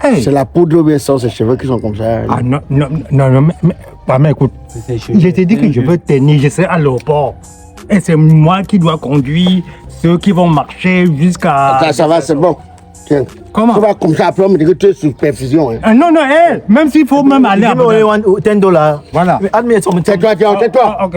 Hey. C'est la poudre ou bien sans ses cheveux qui sont comme ça. Ah non, mais écoute, je t'ai dit que je veux tenir, je serai à l'aéroport. Et c'est moi qui dois conduire ceux qui vont marcher jusqu'à... Ça va, c'est bon. Tiens. Comment? Tu vas comme ça, après on me dit que tu es sous perfusion. Hein. Non, même s'il faut même aller à... $10. Voilà. Tais-toi, tais-toi. Ok.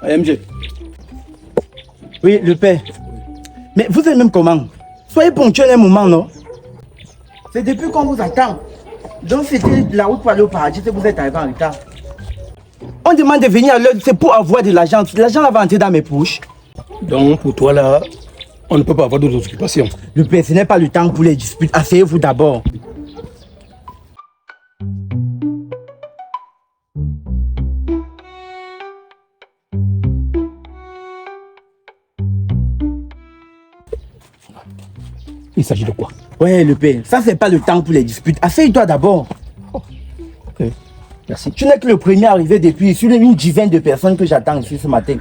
MG. Oui, le père. Mais vous êtes même comment? Soyez ponctuel un moment, non? C'est depuis qu'on vous attend. Donc c'était la route pour aller au paradis que vous êtes arrivé en retard. On demande de venir à l'heure, c'est pour avoir de l'argent. L'argent là va entrer dans mes poches. Donc pour toi là, on ne peut pas avoir d'autres occupations. Le père, ce n'est pas le temps pour les disputes. Asseyez-vous d'abord. Il s'agit de quoi? Ouais, le père, ça c'est pas le temps pour les disputes. Assieds-toi d'abord. Ok, merci. Tu n'es que le premier arrivé depuis sur une dizaine de personnes que j'attends ici ce matin.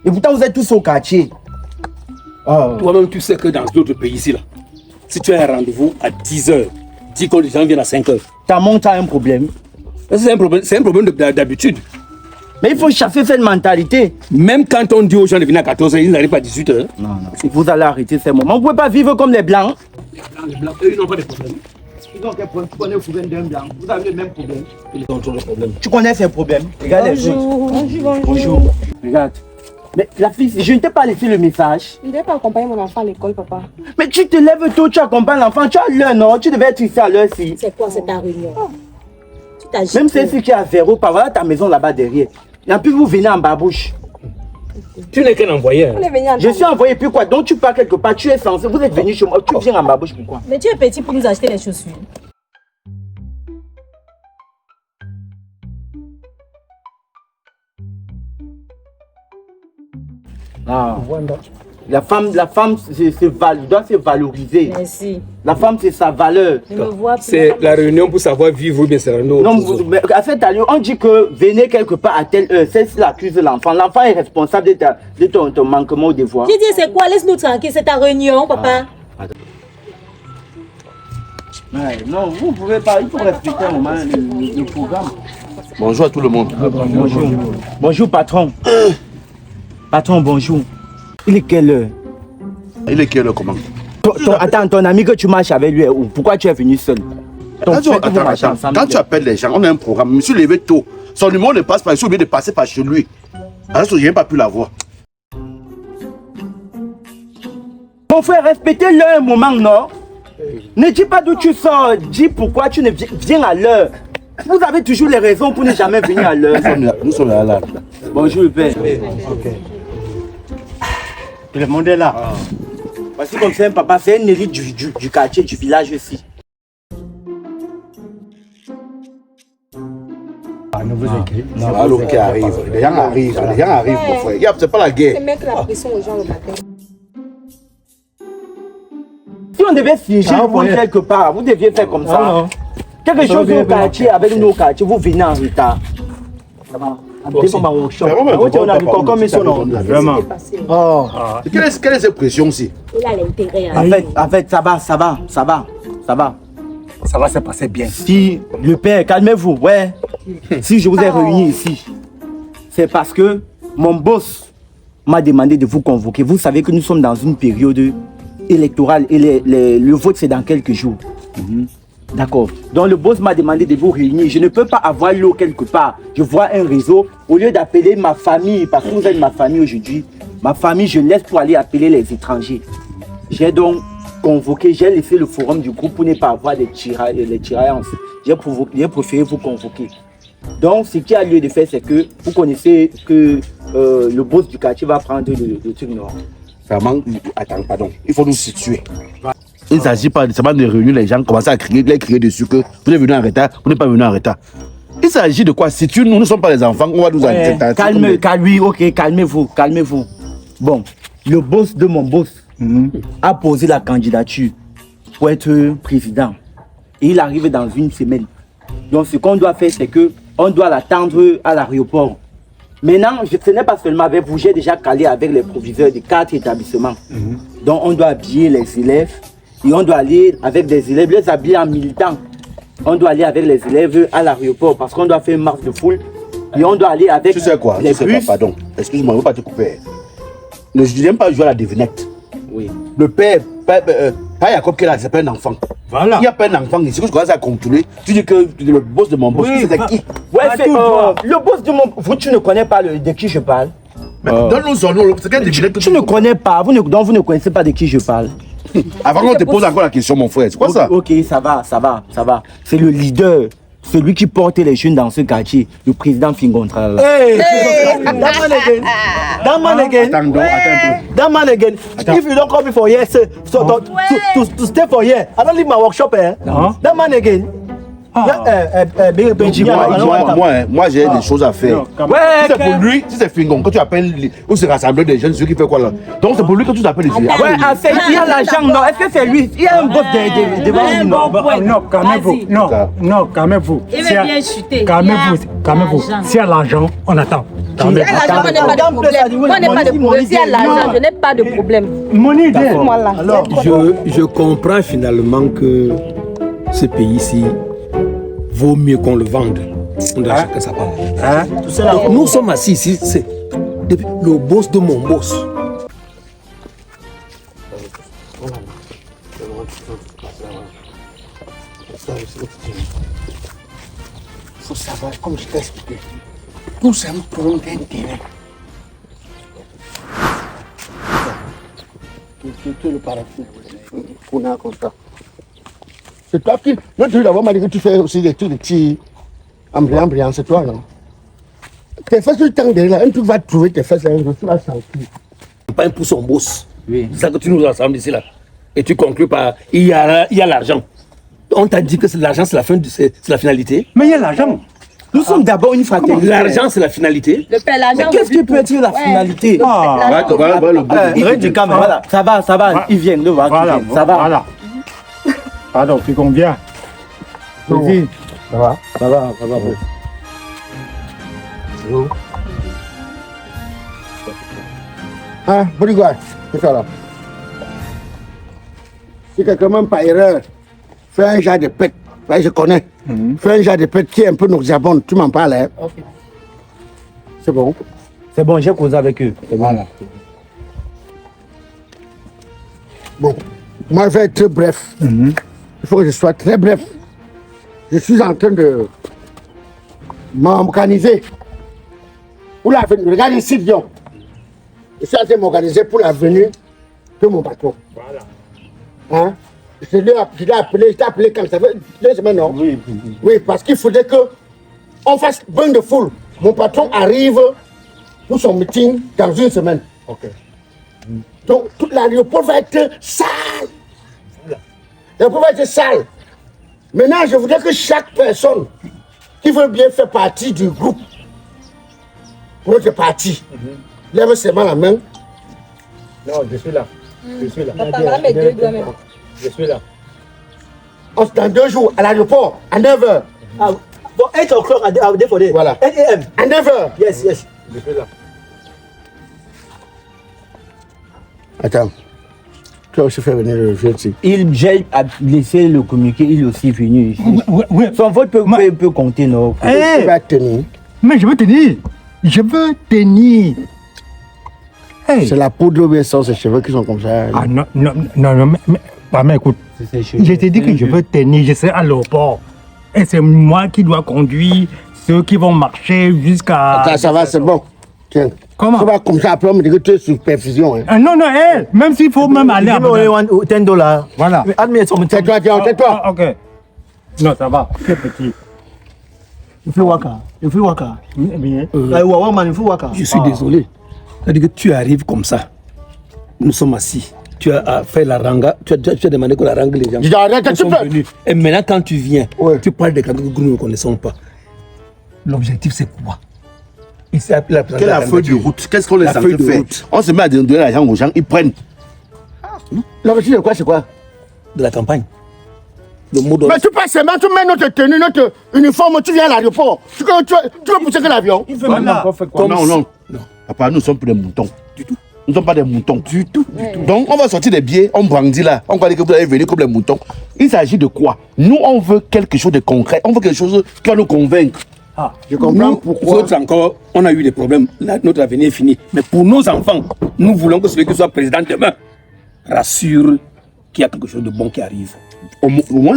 Et pourtant vous êtes tous au quartier. Oh. Toi-même, tu sais que dans d'autres pays ici, là, si tu as un rendez-vous à 10h, dis que les gens viennent à 5h. Ta montre a un problème. C'est un problème d'habitude. Mais il faut chasser cette mentalité. Même quand on dit aux gens de venir à 14h, ils n'arrivent pas à 18h. Non. Vous allez arrêter ces moments. Vous ne pouvez pas vivre comme les blancs. Les blancs, eux, ils n'ont pas de problème. Ils ont quel problème? Tu connais le problème d'un blanc. Vous avez le même problème. Ils ont trop de problèmes. Tu connais ces problèmes. Regarde les autres. Bonjour. Regarde. Mais la fille, je ne t'ai pas laissé le message. Je ne devais pas accompagner mon enfant à l'école, papa. Mais tu te lèves tôt, tu accompagnes l'enfant. Tu as l'heure, non? Tu devais être ici à l'heure-ci. C'est quoi cette réunion? Tu t'agis. Même celle-ci qui est à 0, par voilà ta maison là-bas derrière. Et en plus, vous venez en babouche. Tu n'es qu'un envoyé. On est venu en Je suis envoyé, puis quoi? Donc tu pars quelque part, tu es censé, vous êtes venu chez moi, tu viens en babouche, pourquoi? Mais tu es petit pour nous acheter les chaussures. Ah. La femme doit se valoriser. Merci. La femme, c'est sa valeur. Je me vois plus. C'est la réunion pour savoir vivre ou bien c'est la réunion. Non, mais à cette allure, on dit que venez quelque part à telle heure. C'est ce accuse l'enfant. L'enfant est responsable de ton manquement au devoir. J'ai dit, c'est quoi? Laisse-nous tranquille, c'est ta réunion, papa. Ouais, non, vous ne pouvez pas, il faut respecter un moment le programme. Bonjour à tout le monde. Bonjour. Bonjour, patron. Patron, bonjour. Il est quelle heure? Il est quelle heure comment? Attends, ton ami que tu marches avec lui est où? Pourquoi tu es venu seul? Attends, quand tu appelles les gens, on a un programme. Je me suis levé tôt. Son numéro ne passe pas. Je suis obligé de passer par chez lui. Alors, je n'ai pas pu l'avoir. Mon frère, respectez-le un moment, non? Ne dis pas d'où tu sors. Dis pourquoi tu ne viens à l'heure. Vous avez toujours les raisons pour ne jamais venir à l'heure. Nous sommes là. Bonjour, le père. Ok. Le monde est là. Voici comme c'est un papa, c'est un élite du quartier, du village ici. Ne vous inquiétez pas. C'est l'eau qui arrive. Les gens arrivent, mon frère. C'est pas la guerre. C'est mettre la pression aux gens le matin. Si on devait figer le point quelque part, vous deviez faire comme ça. Quelque chose au quartier, avec nos quartiers, vous venez en retard. Vraiment. Oh. Quelle est cette pression aussi? Il a l'intérêt. En fait, ça va. Ça va se passer bien. Si le père, calmez-vous, ouais. Si je vous ai réunis ici, c'est parce que mon boss m'a demandé de vous convoquer. Vous savez que nous sommes dans une période électorale et le vote c'est dans quelques jours. D'accord. Donc le boss m'a demandé de vous réunir. Je ne peux pas avoir l'eau quelque part. Je vois un réseau. Au lieu d'appeler ma famille, parce que vous êtes ma famille aujourd'hui, ma famille, je laisse pour aller appeler les étrangers. J'ai donc convoqué, j'ai laissé le forum du groupe pour ne pas avoir des tiraillances. J'ai préféré vous convoquer. Donc ce qui a lieu de faire, c'est que vous connaissez que le boss du quartier va prendre le truc noir. Vraiment, attends, pardon. Il faut nous situer. Il ne s'agit pas seulement de réunir les gens, commencer à crier dessus que vous êtes venu en retard, vous n'êtes pas venu en retard. Il s'agit de quoi? Si nous ne sommes pas les enfants, on va nous calmez-vous. Bon, le boss de mon boss a posé la candidature pour être président. Et il arrive dans une semaine. Donc ce qu'on doit faire, c'est qu'on doit l'attendre à l'aéroport. Maintenant, ce n'est pas seulement avec vous, j'ai déjà calé avec les proviseurs de 4 établissements. Donc on doit habiller les élèves. Et on doit aller avec des élèves, les habiller en militants. On doit aller avec les élèves à l'aéroport parce qu'on doit faire une marche de foule. Et on doit aller avec tu sais quoi, pardon, excuse-moi, je ne veux pas te couper. Je n'aime pas jouer à la devinette. Oui. Le père, pas Jacob qui est là, c'est pas un enfant. Voilà. Il n'y a pas un enfant ici. Quand je commence à contrôler, tu dis que le boss de mon boss, c'est qui? Ouais, le boss de mon boss, tu ne connais pas de qui je parle. Donne-nous son nom, c'est quelle devinette que tu ne connais pas, donc vous ne connaissez pas de qui je parle. Avant qu'on te pose encore la question, mon frère, c'est quoi ça? Ok, ça va. C'est le leader, celui qui porte les jeunes dans ce quartier, le président Fingontra. Hey! That man again. That man again. If you don't come me for here, to stay for here, I don't leave my workshop here. That man again. Moi, j'ai des choses à faire. Si c'est pour lui, si c'est Fingon, que tu appelles, ou c'est rassembler des jeunes, ceux qui font quoi là? Donc c'est pour lui que tu appelles ici. Ouais, il y a l'argent, non? Est-ce que c'est lui? Il y a un boss devant lui, non, calmez-vous. Non, calmez-vous. Il veut bien chuter. Calmez-vous. S'il y a l'argent, on attend. S'il y a l'argent, on n'a pas de problème. Moi, on n'a pas de problème. S'il y a l'argent, je n'ai pas de problème. Mon idée. Alors, je comprends finalement que ce pays-ci vaut mieux qu'on le vende. On doit chacun sa part. Donc, nous sommes assis ici, c'est le boss de mon boss. Il faut savoir, comme je t'ai expliqué, tout c'est un problème d'intérêt. Tu le parapluie. On a comme ça. C'est toi qui. L'autre jour d'abord m'a dit que tu fais aussi des trucs de petits ambiance, c'est toi, non? Tes fesses, tu t'en là, un truc va trouver tes fesses, tu vas sentir. Pas un pour son boss. Oui. C'est ça que tu nous rassembles ici là. Et tu conclus par il y a l'argent. On t'a dit que l'argent c'est la fin, c'est la finalité. Mais il y a l'argent. Nous sommes d'abord une fraternité. L'argent c'est la finalité. Le père, l'argent. Qu'est-ce qui peut être la finalité? Voilà le boss. Voilà, ça va, ils viennent, le voir. Ça va. Voilà. Pardon, tu conviens? Vas-y. Ça va. Hein, bodyguard, c'est ça là. Si quelqu'un même par erreur fait un genre de pète, je connais, fait un genre de pète qui est un peu nauséabonde, tu m'en parles, hein? Ok. C'est bon. C'est bon, j'ai causé avec eux. Voilà. Bon, moi je vais être très bref. Il faut que je sois très bref. Je suis en train de m'organiser pour la venue. Regarde ici, Dion. Je suis en train de m'organiser pour la venue de mon patron. Voilà. Hein? Je l'ai appelé quand ça fait 2 semaines, non? Oui. Oui, parce qu'il faudrait qu'on fasse bain de foule. Mon patron arrive pour son meeting dans 1 semaine. Ok. Donc, tout l'aéroport va être sale. L'aéroport va être sale. Maintenant, je voudrais que chaque personne qui veut bien faire partie du groupe, pour notre parti, lève seulement la main. Non, je suis là. Papa, va mettre 2 doigts même. Je suis là. On se dans 2 jours à l'aéroport, à 9h. Ah, bon, 8 o'clock à Défodé. Voilà. 8 a.m. À 9h. Yes, yes. Je suis là. Attends. Tu as aussi fait venir le vieux type. J'ai laissé le communiqué, il est aussi venu ici. Ouais. Son vote peut compter, non? Il va tenir. Mais je veux tenir. Je veux tenir. Hey. C'est la poudre ou bien sans ses cheveux qui sont comme ça. Ah non, mais écoute, je t'ai dit que je veux tenir, je serai à l'aéroport. Et c'est moi qui dois conduire ceux qui vont marcher jusqu'à... Ça va, c'est bon. Tiens. Comment? Tu vas comme ça, après on me dit que tu es sous perfusion. Hein. Ah, non, même s'il faut même aller à... $10. Voilà. Admets son Tais-toi, tais-toi. Ah, ok. Non, ça va, c'est petit. Il faut waka. Il faut waka. Bien. Il faut waka. Je suis désolé. C'est-à-dire que tu arrives comme ça. Nous sommes assis. Tu as fait la ranga. Tu as demandé que la ranga les gens. Je dis, arrête, Ils tu sont peux. venus. Et maintenant, quand tu viens, Ouais. tu parles de quelqu'un que nous ne connaissons pas. L'objectif, c'est quoi? Il s'est appelé la Quelle est la feuille de route? Qu'est-ce qu'on est La censé feuille de faire? route. On se met à donner l'argent aux gens, ils prennent. L'objectif de quoi, c'est quoi? de la campagne. Le mot d'ordre. Mais tu passes seulement, tu mets notre tenue, notre uniforme, tu viens à l'aéroport. Tu veux pousser que l'avion? Il fait maintenant encore fait quoi? Non. Papa, nous ne sommes plus des moutons. Du tout. Nous ne sommes pas des moutons. Du tout. Donc, on va sortir des billets, on brandit là. On va dire que vous allez venir comme des moutons. Il s'agit de quoi? Nous, on veut quelque chose de concret. On veut quelque chose qui va nous convaincre. Ah, je comprends Nous pourquoi. autres encore, on a eu des problèmes. Notre avenir est fini. Mais pour nos enfants, nous voulons que celui qui soit président demain rassure qu'il y a quelque chose de bon qui arrive. Au moins,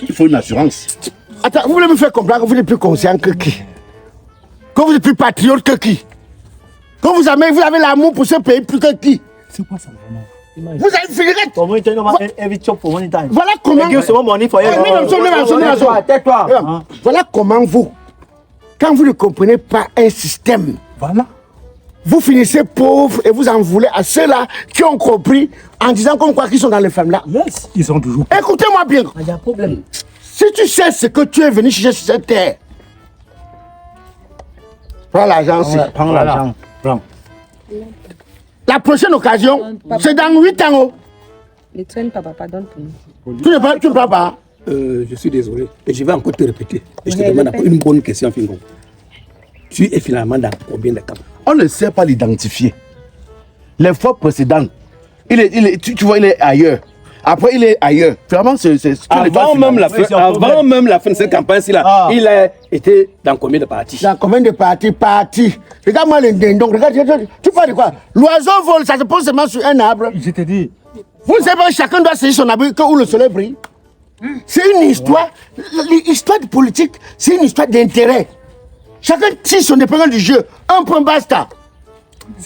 il faut une assurance. Attends, vous voulez me faire comprendre que vous n'êtes plus conscient que qui? Que vous êtes plus patriote que qui? Que vous avez l'amour pour ce pays plus que qui? C'est quoi ça vraiment? Vous avez fini. Voilà comment. Tais-toi. Voilà comment vous, quand vous ne comprenez pas un système, Voilà. vous finissez pauvre et vous en voulez à ceux-là qui ont compris en disant qu'on croit qu'ils sont dans les femmes là. Yes. Ils sont toujours... Écoutez-moi bien. Il y a un problème. Si tu sais ce que tu es venu chercher sur cette terre, prends l'argent aussi. Prends l'argent. Prends. La prochaine occasion, c'est dans 8 ans. Oh. Les traînes, papa, donne pour nous. Tu ne prends pas. Je suis désolé. Et je vais encore te répéter. Et je te demande encore une bonne question, Fingon. Tu es finalement dans combien de camps? On ne sait pas l'identifier. Les fois précédentes, tu vois, il est ailleurs. Après, il est ailleurs. Vraiment, c'est Avant même la fin de cette campagne-ci-là, il a été dans combien de partis? Dans combien de partis? Regarde-moi les dindons. Regarde, tu parles de quoi? L'oiseau vole, ça se pose seulement sur un arbre. Je te dis. Vous savez pas, chacun doit saisir son abri où le soleil brille. C'est une histoire. L'histoire de politique, c'est une histoire d'intérêt. Chacun tire son épingle du jeu. Un point basta.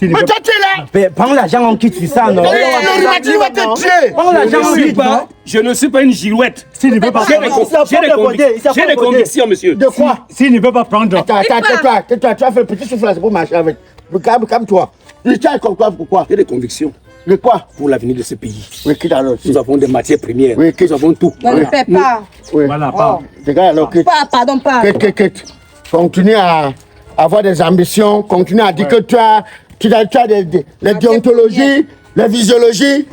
Mais toi, tu es là. Prends l'argent, on quitte sur ça, non? Le rhumatisme va te tuer. Prends l'argent, on quitte. Je ne suis pas une girouette. S'il ne peut pas J'ai des prendre... convictions, monsieur. De quoi? S'il ne peut pas prendre... Attends, tais-toi. Tu as fait le petit souffle là, c'est pour marcher avec. Calme-toi. Tu as comme quoi? Pourquoi? J'ai des convictions De quoi? pour l'avenir de ce pays. Oui, quitte alors. Nous avons des matières premières. Oui, Nous avons tout. Ne le fais pas. Oui. Voilà, pas. Regarde alors, quitte. Pardon, pas. Quitte. Continue à avoir des ambitions. Continue à dire que tu as les déontologies, les visiologies.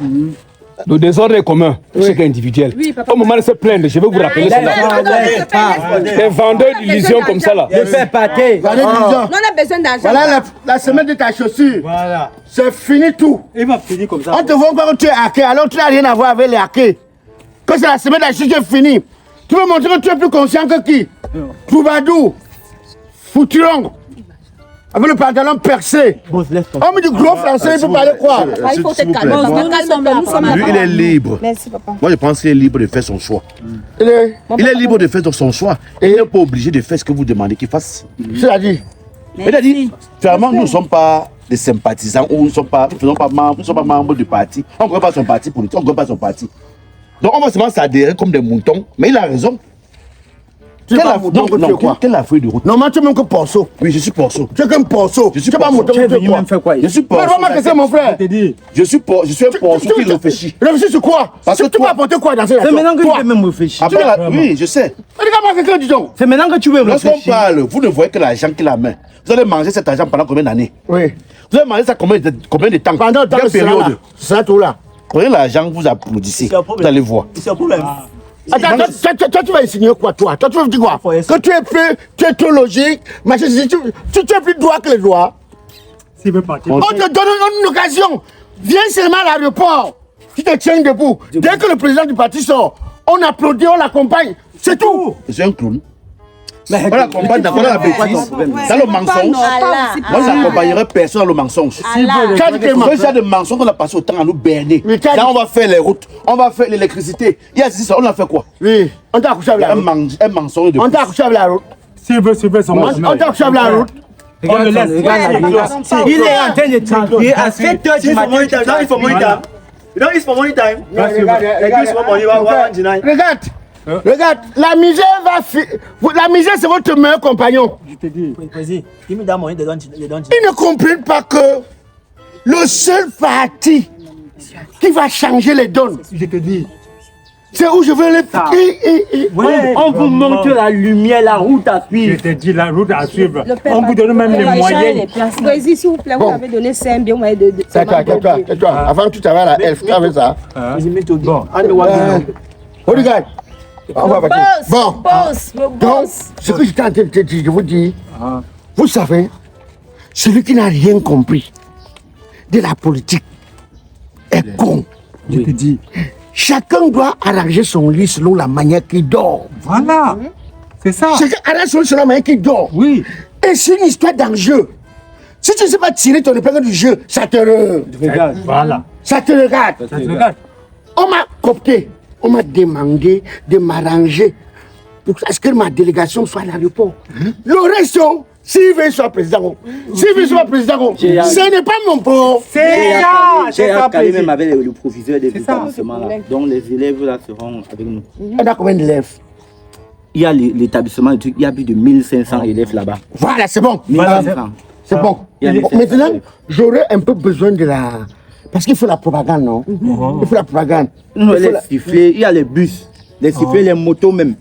Le désordre est commun, chaque individuel. Oui, papa. Au moment de se plaindre, je vais vous rappeler cela. Des vendeurs d'illusions comme ça là. Ne fais pas tes. Voilà, disons. On a besoin d'argent. Voilà la semaine de ta chaussure. Voilà. C'est fini tout. Il va finir comme ça. On te voit encore que tu es hacké, alors tu n'as rien à voir avec les hackés. Que c'est la semaine de la chaussure qui est finie. Tu veux montrer que tu es plus conscient que qui? Troubadou, Fouturon, avec le pantalon percé. Boss, laisse ton. Homme du gros français, il peut parler quoi? Il faut te S'il vous plaît. calmer. Nous sommes Lui, il est libre. Merci, papa. Moi, je pense qu'il est libre de faire son choix. Il est, Il est libre de faire son choix. Il n'est pas obligé de faire ce que vous demandez qu'il fasse. c'est-à-dire, C'est-à-dire, finalement, nous ne sommes pas des sympathisants ou nous ne sommes pas membres du parti. On ne connaît pas son parti politique, on ne connaît pas son parti. Donc, on va seulement s'adhérer comme des moutons. Mais il a raison. tu es pas mouton que tu es quoi? Quelle est la feuille de route? Normalement, tu es même que porceau. Oui, je suis porceau. Tu es comme porceau. Je suis Tu es pas porceau. mouton Tu es que tu es venu quoi? même faire quoi Je ici? suis Mais porceau. vraiment que c'est mon frère. Je te dis. Je suis un porceau qui réfléchit. Réfléchis sur quoi? Parce que Tu peux toi- apporter quoi dans cette C'est maintenant que tu Toi. peux même réfléchir. Oui, je sais. Regarde-moi quelqu'un, dis donc. C'est maintenant que tu veux Lorsqu'on réfléchir. parle, vous ne voyez que l'argent qu'il a en main. Vous allez manger cet argent pendant combien d'années? Oui. Vous allez manger ça combien de temps? Pendant le temps Quelle de cela, période? c'est ça tout là. Prenez l'argent, vous applaudissez. Vous allez voir. C'est un problème. Attends, toi, tu vas insinuer quoi, toi? Toi, tu veux dire quoi? Que tu es trop logique, machin, tu es plus droit que les droits. S'il veut partir. On te donne une occasion. Viens seulement à l'aéroport. Tu te tiens debout. Dès que le président du parti sort, on applaudit, on l'accompagne. C'est tout. C'est un clown. On l'accompagne dans la bêtise, dans le mensonge. Moi, je n'accompagnerai personne dans le mensonge. Si j'ai des mensonges qu'on a passé autant à nous berner. Là, on va faire les routes, on va faire l'électricité. Il y a ça, on a fait quoi? Oui, on t'a accouché avec la route. Un mensonge de On t'a accouché avec la route. S'il veut, son On t'a accouché avec la route. On le laisse. Il est en train de travailler à 7h du matin. Il faut money time. You don't use for money time. Regarde, la misère la misère, c'est votre meilleur compagnon. Je te dis. Il me donne moyen de donner. Ils ne comprennent pas que le seul parti qui va changer les donnes, Je te dis. c'est où je veux les... On vous montre la lumière, la route à Je suivre. te dis la route à suivre. Le père On vous donne même les moyens. Président, s'il vous plaît, vous avez donné 5 bien, vous m'avez de. Tais-toi. Avant tout, tu avais la elfe, tu avais ça. Bon. Regarde. Bon. Boss, Donc, ce que j'étais en train de vous dire, vous savez, celui qui n'a rien compris de la politique est con. Je te dis. Chacun doit arranger son lit selon la manière qu'il dort. Voilà. C'est ça. Chacun arrange son lit selon la manière qu'il dort. Oui. Et c'est une histoire d'enjeu. Si tu ne sais pas tirer ton épingle du jeu, ça te regarde. Voilà. Ça te regarde. Ça te regarde. On m'a coopté. On m'a demandé de m'arranger pour que ma délégation soit à l'aéroport. Le reste, s'il veut soit président, s'il veut soit président, ce n'est pas mon pauvre. C'est ça. J'ai calé même avec le proviseur des établissements là. Donc les élèves là seront avec nous. On a combien d'élèves? Il y a l'établissement, il y a plus de 1500 élèves là-bas. Voilà, c'est bon. 1500. C'est bon. Maintenant, j'aurais un peu besoin de la... Parce qu'il faut la propagande, non? Il faut la propagande. Les sifflets, il y a les bus, les sifflets, les motos même.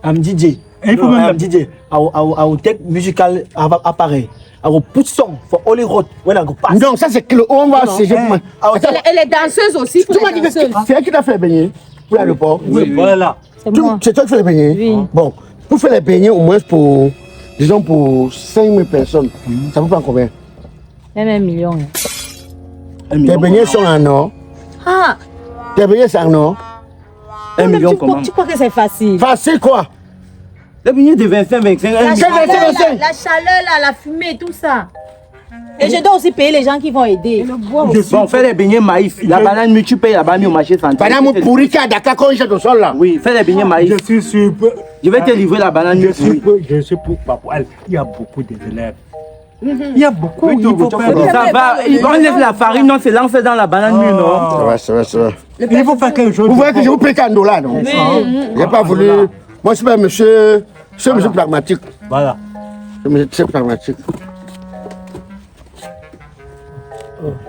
I'm DJ. Il faut même DJ. I will take musical appareil. I will put song for Holy Road when I go past. Non, ça c'est que on va sécher. Elle est danseuse aussi. Tu m'as dit que c'est elle qui t'a fait les beignets pour l'aéroport? Oui, voilà. C'est moi. C'est toi qui fais les beignets? Oui. Bon, pour faire les beignets au moins pour, disons pour 5000 personnes, ça vous prend combien? Même 1 million. Tes beignets sont en or. Ah, Tes beignets sont en or. 1 million comment? tu crois que c'est facile? Facile quoi? Les beignets de 25, 25, 1 million. La chaleur, là, la fumée, tout ça. Et je dois aussi payer les gens qui vont aider. Bon, fais les beignets maïs. La banane, tu payes la banane au marché central. Banane pourri qui a Dakar quand jette au sol là. Oui, fais les beignets maïs. Je suis sûr. Je vais te livrer la banane. Je suis pour Papa. Il y a beaucoup d'élèves. Il y a beaucoup. Il faut faire ça va. On laisse la farine, on se lance dans la banane mûre, non? C'est vrai. Il faut faire quelque chose. Vous voyez que je vous paye $1, non? Je n'ai pas voulu. Moi, je suis pas monsieur. Je suis monsieur pragmatique. Voilà. C'est pragmatique.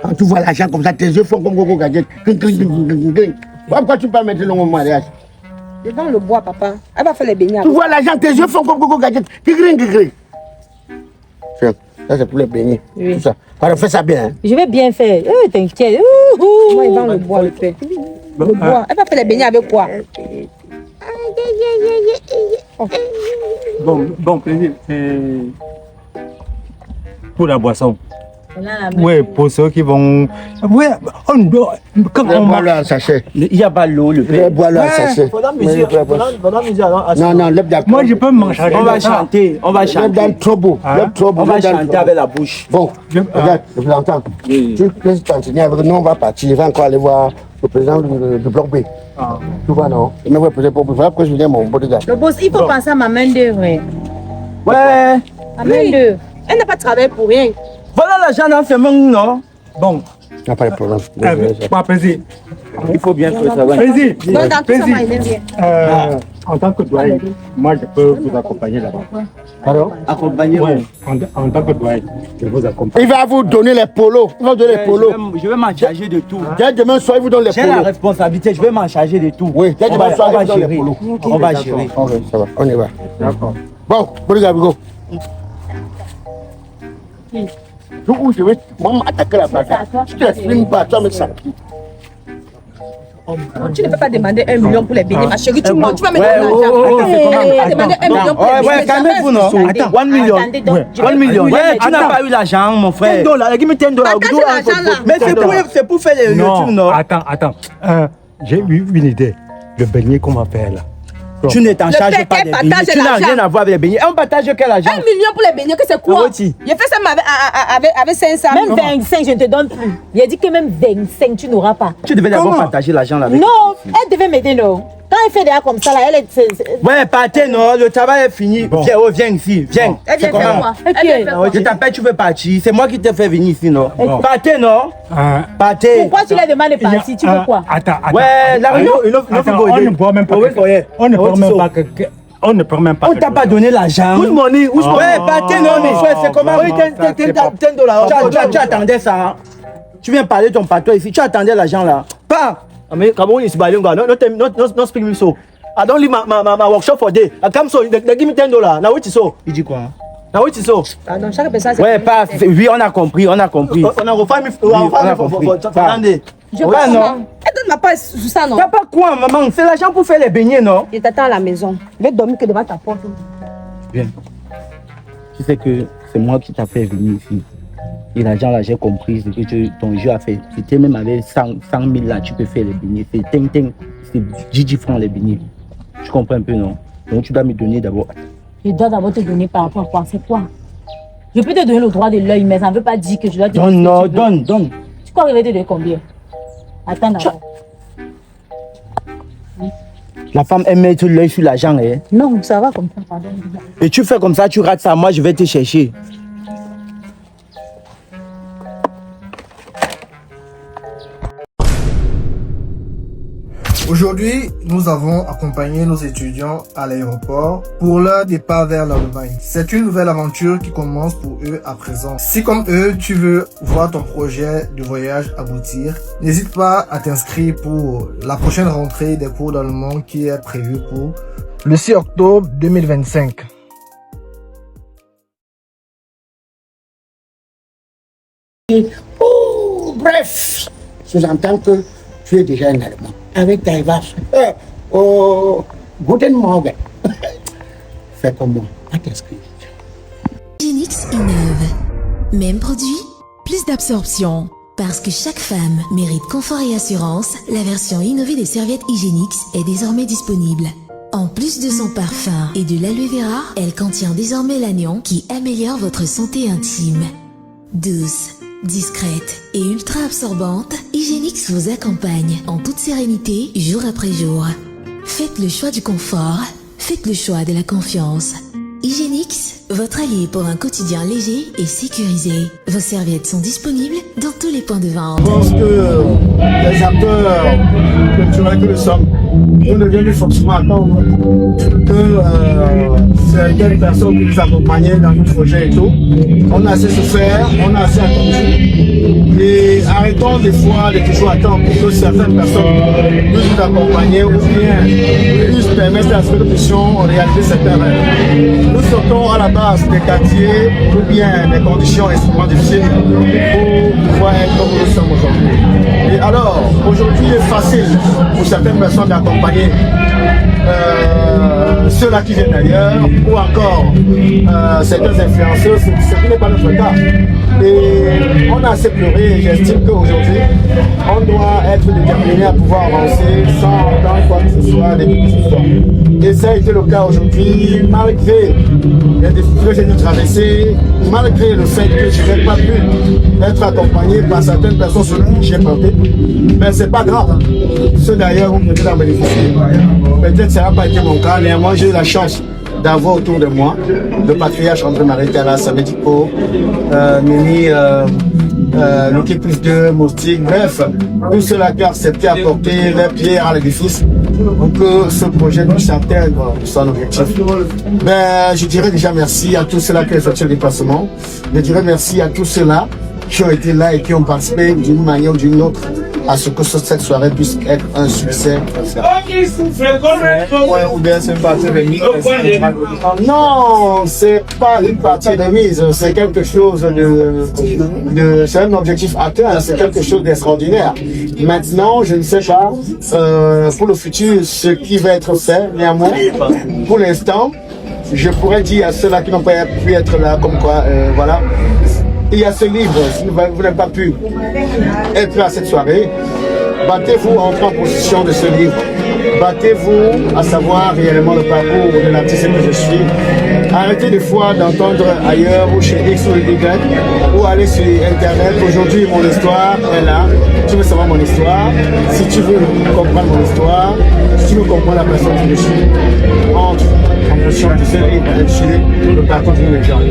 Quand tu vois l'argent comme ça, tes yeux font comme Coco Gadget. Pourquoi tu peux pas mettre le nom au mariage? C'est dans le bois, papa. Elle va faire les beignets. Tu vois l'argent, tes yeux font comme Coco Gadget. Tiens, ça c'est pour les beignets. Oui. Tout ça. Alors fais ça bien. Hein. Je vais bien faire. T'inquiète. Moi, il vend le bois, le père. Le bois. Elle va faire les beignets avec quoi? Bon, plaisir. Pour la boisson. Oui, pour ceux qui vont. Oui, on doit. Quand on boit un sachet. Il y a pas l'eau, le père. Bois le sachet. Non, lève d'accord. Moi, je peux manger. On va chanter, on va chanter. Lève trop beau. On va chanter avec la bouche. Bon, regarde, je vous entends. Tu peux t'enseigner avec nous, on va partir. Il va encore aller voir le président du bloc B. Tu vois, non? Il me va poser pour vous. Voilà pourquoi je viens mon bodyguard. Le boss, il faut penser à ma main d'œuvre. Ouais. Ma main d'œuvre. Elle n'a pas travaillé pour rien. Voilà l'argent dans ce monde, non? Bon. Il n'y a pas de problème. Pas plaisir. Il faut bien faire ça. Plaisir. Donc, dans tout ça, moi, il aime bien. En tant que doyen, moi, je peux vous accompagner là-bas. Pardon? Accompagner. Oui, en tant que doyen, je vous accompagne. Il va vous donner les polos. Il va vous donner les polos. Je vais m'en charger de tout. Dès demain soir, il vous donne les J'ai la polos. responsabilité, je vais m'en charger de tout. Oui, dès demain soir, il vous donne les gérer. polos. On va gérer. Ok, ça va, on y va. D'accord. Bon, bodyguard, go. Où je vais, moi, m'attaquer la bagarre. Si tu n'exprimes pas, tu vas me sortir. Tu ne peux pas demander 1 million pour les beignets, ma chérie. Tu mens, tu vas me donner l'argent. demander 1 million pour les beignets. Ouais, calmez-vous, non. Attends, 1 million. 1 million. Ouais, tu n'as pas eu l'argent, mon frère. $10, give me $10. Mais c'est pour faire le tour, non? Attends. J'ai eu une idée. Le beignet qu'on va faire là. Tu ne t'en charges pas des beignets. Tu n'as rien à voir avec les beignets. On partage quel argent? 1 million pour les beignets, que c'est quoi? J'ai fait ça avec 500 000. Même 25, je ne te donne plus. Il a dit que même 25, tu n'auras pas. Tu devais d'abord partager l'argent là. Non, elle devait m'aider, non. Quand elle fait des comme ça, là, elle est... Ouais, partez, non. Le travail est fini. Viens ici. Viens. Elle vient faire quoi? Je t'appelle, tu veux partir. C'est moi qui t'ai fait venir ici, non? Partez, non? Partez. Pourquoi tu la demandes de partir? Tu veux quoi? Attends. Ouais, la réunion, on ne boit même pas. On ne prend même pas. On t'a pas donné l'argent. Good money. Ouais, partez, non, mais frère, c'est comment? $10. Tu attendais ça. Tu viens parler de ton patron ici. Tu attendais l'argent là. Pas. I mean, Cameroon is bilingual. Not speak me so. I don't leave my workshop for day. I come so they give me $10. Now which is so? Il dit quoi? Now which is so? Pardon, chaque personne. Ouais, pas. Oui, on a compris. On a compris for Sunday. Je vois non. Elle donne ma part sur ça, non? T'as pas quoi, maman? C'est l'argent pour faire les beignets, non? Je t'attends à la maison. Je vais dormir que devant ta porte. Bien. Tu sais que c'est moi qui t'a fait venir ici. Et l'argent là, j'ai compris ce que ton jeu a fait. C'était même avec 100 000 là, tu peux faire les beignets. C'est 10 francs les beignets. Tu comprends un peu, non? Donc tu dois me donner d'abord. Je dois d'abord te donner par rapport à quoi? C'est quoi? Je peux te donner le droit de l'œil, mais ça ne veut pas dire que je dois te donner. Non, donne. Tu crois que je vais te donner combien? Attends d'abord. La femme aime mettre l'œil sur l'argent, hein? Non, ça va comme ça, pardon. Et tu fais comme ça, tu rates ça, moi je vais te chercher. Aujourd'hui, nous avons accompagné nos étudiants à l'aéroport pour leur départ vers l'Allemagne. C'est une nouvelle aventure qui commence pour eux à présent. Si comme eux, tu veux voir ton projet de voyage aboutir, n'hésite pas à t'inscrire pour la prochaine rentrée des cours d'allemand qui est prévue pour le 6 octobre 2025. Bref, sous-entend que tu es déjà un Allemand. Avec ta vache. Guten Morgen. Fais comme moi, à t'inscrire. Hygienix innove. Même produit, plus d'absorption. Parce que chaque femme mérite confort et assurance, la version innovée des serviettes Hygienix est désormais disponible. En plus de son parfum et de l'aloe vera, elle contient désormais l'anion qui améliore votre santé intime. Douce, discrète et ultra absorbante, Hygienix vous accompagne en toute sérénité jour après jour. Faites le choix du confort, faites le choix de la confiance. Hygienix, votre allié pour un quotidien léger et sécurisé. Vos serviettes sont disponibles dans tous les points de vente. Je pense que les acteurs culturels que nous sommes, nous ne devons forcément attendre que certaines personnes qui nous accompagnaient dans notre projet et tout. On a assez souffert, on a assez attendu. Et arrêtons des fois de toujours attendre que certaines personnes puissent nous accompagner ou bien puissent permettre à ce que nous puissions réaliser certains rêves. Nous sortons à la base des quartiers ou bien des conditions extrêmement difficiles pour pouvoir être comme nous sommes aujourd'hui. Et alors, aujourd'hui, il est facile pour certaines personnes d'accompagner ceux-là qui viennent d'ailleurs ou encore certains influenceurs, ce qui n'est pas notre cas. Et on a assez pleuré et j'estime qu'aujourd'hui, on doit être déterminé à pouvoir avancer sans entendre quoi que ce soit, des histoires. Et ça a été le cas aujourd'hui, malgré les difficultés que j'ai dû traverser, malgré le fait que je n'ai pas pu être accompagné par certaines personnes sur qui j'ai porté. Mais c'est pas grave. Ceux d'ailleurs vont peut-être en bénéficier. Peut-être que ça n'a pas été mon cas, néanmoins j'ai eu la chance d'avoir autour de moi le patriarche André-Marie Calas, Médico, Mimi, l'équipe plus de Moustique, bref, tous ceux-là qui ont accepté d'apporter leur pierre à l'édifice pour que ce projet puisse atteindre son objectif. Ben, je dirais déjà merci à tous ceux-là qui ont effectué le déplacement. Je dirais merci à tous ceux-là qui ont été là et qui ont participé d'une manière ou d'une autre à ce que cette soirée puisse être un succès. Ou bien c'est une partie de mise. Non, c'est pas une partie de mise, c'est quelque chose c'est un objectif atteint, c'est quelque chose d'extraordinaire. Maintenant, je ne sais pas pour le futur ce qui va être fait, néanmoins, pour l'instant, je pourrais dire à ceux-là qui n'ont pas pu être là, comme quoi, voilà, il y a ce livre, si vous n'avez pas pu être à cette soirée, battez-vous, entrez en possession de ce livre. Battez-vous à savoir réellement le parcours de l'artiste que je suis. Arrêtez des fois d'entendre ailleurs ou chez X ou Y ou aller sur Internet. Aujourd'hui, mon histoire est là. Tu veux savoir mon histoire. Si tu veux comprendre mon histoire, si tu veux comprendre la personne que je suis, entre en possession de ce livre intitulé Le parcours d'une légende.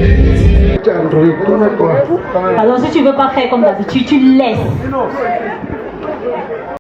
Alors si tu veux pas faire comme d'habitude, tu laisses.